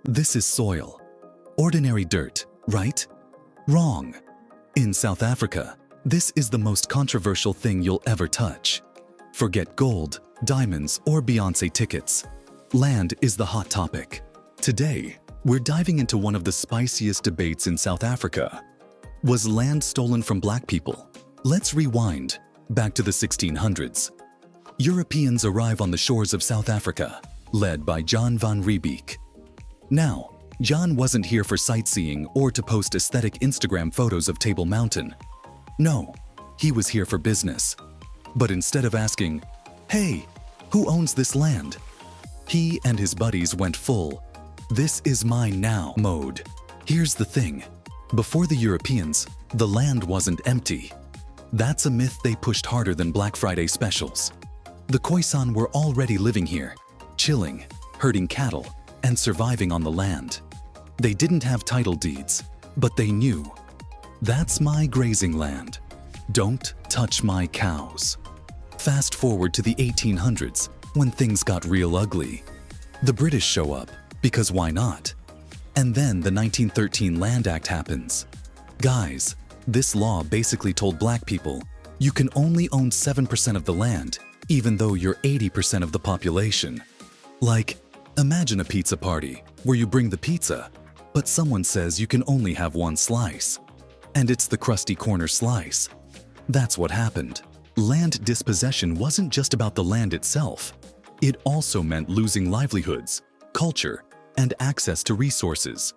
This is soil. Ordinary dirt, right? Wrong. In South Africa, this is the most controversial thing you'll ever touch. Forget gold, diamonds, or Beyoncé tickets. Land is the hot topic. Today, we're diving into one of the spiciest debates in South Africa. Was land stolen from black people? Let's rewind, back to the 1600s. Europeans arrive on the shores of South Africa, led by John van Riebeeck. Now, John wasn't here for sightseeing or to post aesthetic Instagram photos of Table Mountain. No, he was here for business. But instead of asking, "Hey, who owns this land?" he and his buddies went full, "This is mine now" mode. Here's the thing. Before the Europeans, the land wasn't empty. That's a myth they pushed harder than Black Friday specials. The Khoisan were already living here, chilling, herding cattle, and surviving on the land. They didn't have title deeds, but they knew, "That's my grazing land. Don't touch my cows." Fast forward to the 1800s, when things got real ugly. The British show up, because why not? And then the 1913 Land Act happens. Guys, this law basically told black people, you can only own 7% of the land, even though you're 80% of the population. Like, imagine a pizza party where you bring the pizza, but someone says you can only have one slice. And it's the crusty corner slice. That's what happened. Land dispossession wasn't just about the land itself. It also meant losing livelihoods, culture, and access to resources.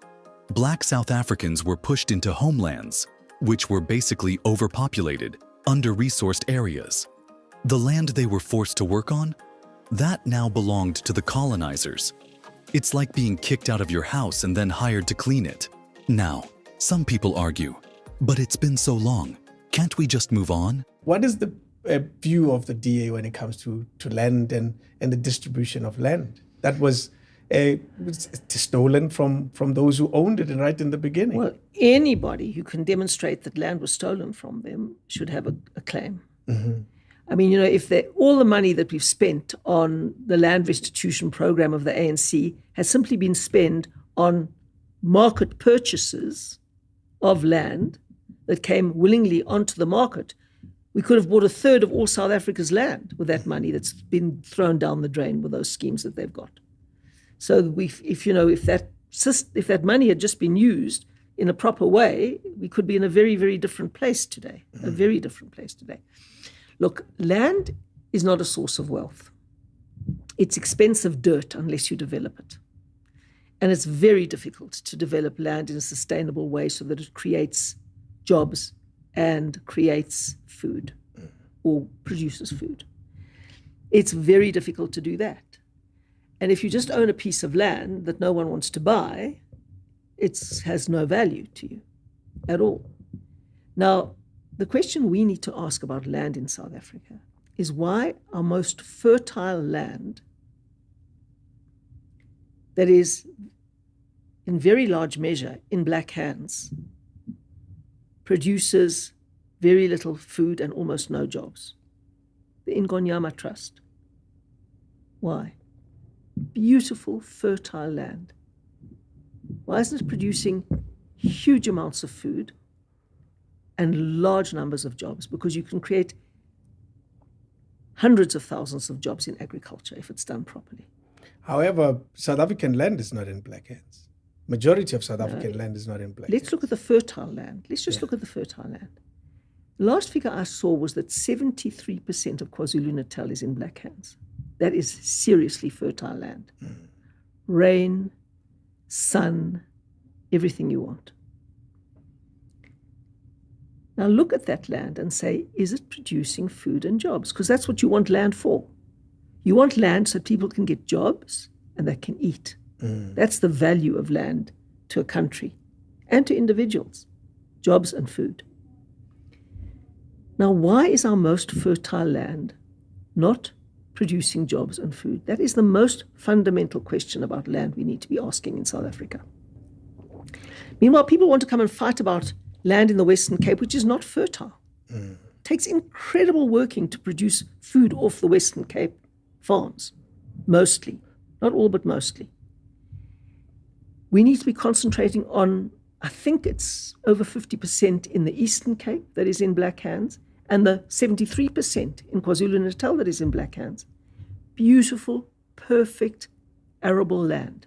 Black South Africans were pushed into homelands, which were basically overpopulated, under-resourced areas. The land they were forced to work on? That now belonged to the colonizers. It's like being kicked out of your house and then hired to clean it. Now, some people argue, but it's been so long, can't we just move on? What is the view of the DA when it comes to land and the distribution of land? That was stolen from those who owned it right in the beginning. Well, anybody who can demonstrate that land was stolen from them should have a claim. Mm-hmm. I mean, if all the money that we've spent on the land restitution program of the ANC has simply been spent on market purchases of land that came willingly onto the market, we could have bought a third of all South Africa's land with that money that's been thrown down the drain with those schemes that they've got. So if that money had just been used in a proper way, we could be in a very, very different place today. A very different place today. Look, land is not a source of wealth. It's expensive dirt unless you develop it. And it's very difficult to develop land in a sustainable way so that it creates jobs and creates food or produces food. It's very difficult to do that. And if you just own a piece of land that no one wants to buy, it has no value to you at all. Now, the question we need to ask about land in South Africa is why our most fertile land, that is in very large measure in black hands, produces very little food and almost no jobs. The Ingonyama Trust. Why? Beautiful, fertile land. Why isn't it producing huge amounts of food and large numbers of jobs? Because you can create hundreds of thousands of jobs in agriculture if it's done properly. However, South African land is not in black hands. Majority of South African land is not in black hands. Let's look at the fertile land. Let's just look at the fertile land. The last figure I saw was that 73% of KwaZulu-Natal is in black hands. That is seriously fertile land. Rain, sun, everything you want. Now look at that land and say, is it producing food and jobs? Because that's what you want land for. You want land so people can get jobs and they can eat. That's the value of land to a country and to individuals, jobs and food. Now, why is our most fertile land not producing jobs and food? That is the most fundamental question about land we need to be asking in South Africa. Meanwhile, people want to come and fight about land in the Western Cape, which is not fertile. It takes incredible working to produce food off the Western Cape farms, mostly. Not all, but mostly. We need to be concentrating on, I think it's over 50% in the Eastern Cape that is in black hands, and the 73% in KwaZulu-Natal that is in black hands. Beautiful, perfect, arable land.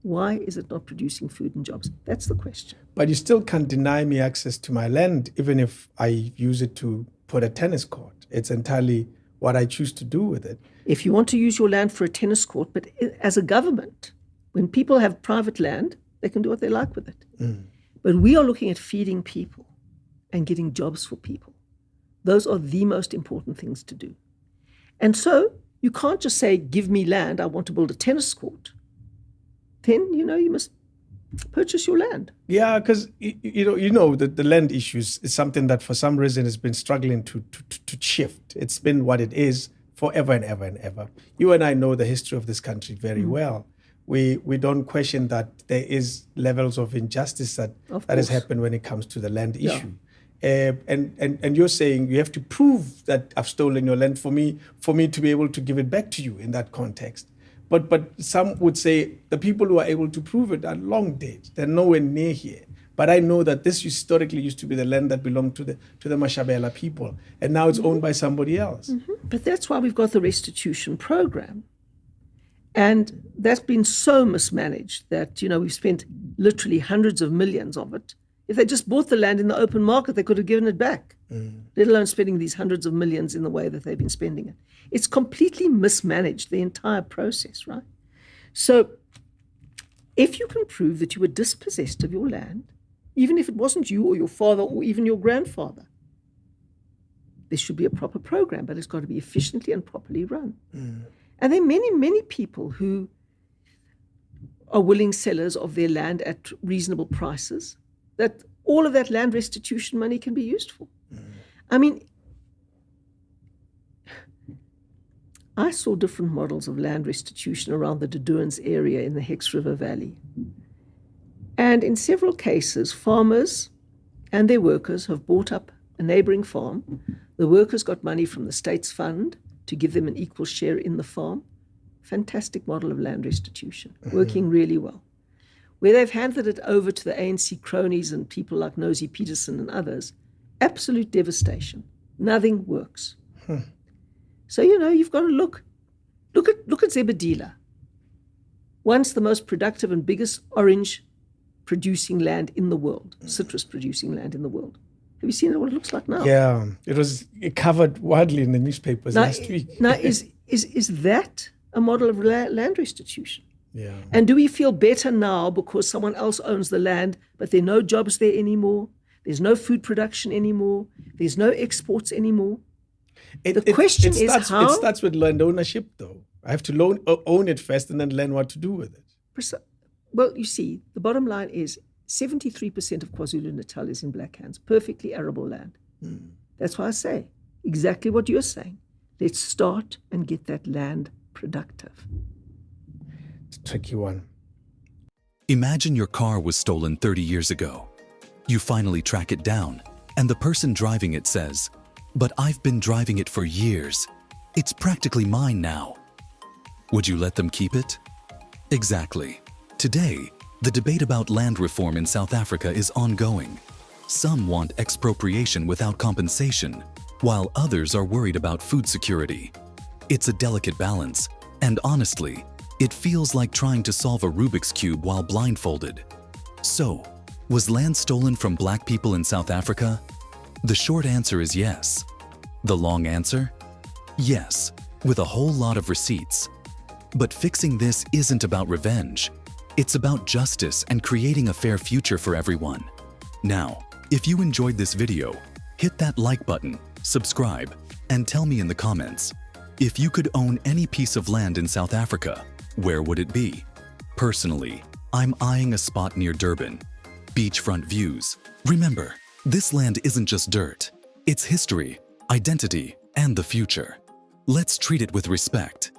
Why is it not producing food and jobs? That's the question. But you still can't deny me access to my land, even if I use it to put a tennis court. It's entirely what I choose to do with it. If you want to use your land for a tennis court, but as a government, when people have private land, they can do what they like with it. But we are looking at feeding people and getting jobs for people. Those are the most important things to do. And so you can't just say, give me land, I want to build a tennis court. Then, you must purchase your land. Yeah, because the land issues is something that for some reason has been struggling to shift. It's been what it is forever and ever and ever. You and I know the history of this country very well. We don't question that there is levels of injustice that has happened when it comes to the land issue. And you're saying you have to prove that I've stolen your land for me to be able to give it back to you in that context. But some would say the people who are able to prove it are long dead. They're nowhere near here. But I know that this historically used to be the land that belonged to the Mashabela people, and now it's owned by somebody else. But that's why we've got the restitution program. And that's been so mismanaged that, we've spent literally hundreds of millions of it. If they just bought the land in the open market, they could have given it back, let alone spending these hundreds of millions in the way that they've been spending it. It's completely mismanaged, the entire process, right? So if you can prove that you were dispossessed of your land, even if it wasn't you or your father or even your grandfather, there should be a proper program, but it's got to be efficiently and properly run. And there are many, many people who are willing sellers of their land at reasonable prices, that all of that land restitution money can be used for. I mean, I saw different models of land restitution around the Duduans area in the Hex River Valley. And in several cases, farmers and their workers have bought up a neighboring farm. The workers got money from the state's fund to give them an equal share in the farm. Fantastic model of land restitution, working really well. Where they've handed it over to the ANC cronies and people like Nosy Peterson and others, absolute devastation. Nothing works. So, you've got to look at Zebedela. Once the most productive and biggest orange producing land in the world, citrus producing land in the world. Have you seen what it looks like now? Yeah, it covered widely in the newspapers last week. Now, is that a model of land restitution? Yeah. And do we feel better now because someone else owns the land, but there are no jobs there anymore? There's no food production anymore. There's no exports anymore. The question is how... It starts with land ownership, though. I have to own it first and then learn what to do with it. Well, you see, the bottom line is 73% of KwaZulu-Natal is in black hands, perfectly arable land. That's why I say exactly what you're saying. Let's start and get that land productive. It's a tricky one. Imagine your car was stolen 30 years ago. You finally track it down, and the person driving it says, "But I've been driving it for years. It's practically mine now." Would you let them keep it? Exactly. Today, the debate about land reform in South Africa is ongoing. Some want expropriation without compensation, while others are worried about food security. It's a delicate balance, and honestly, it feels like trying to solve a Rubik's Cube while blindfolded. So, was land stolen from black people in South Africa? The short answer is yes. The long answer? Yes, with a whole lot of receipts. But fixing this isn't about revenge. It's about justice and creating a fair future for everyone. Now, if you enjoyed this video, hit that like button, subscribe, and tell me in the comments, if you could own any piece of land in South Africa, where would it be? Personally, I'm eyeing a spot near Durban. Beachfront views. Remember, this land isn't just dirt. It's history, identity, and the future. Let's treat it with respect.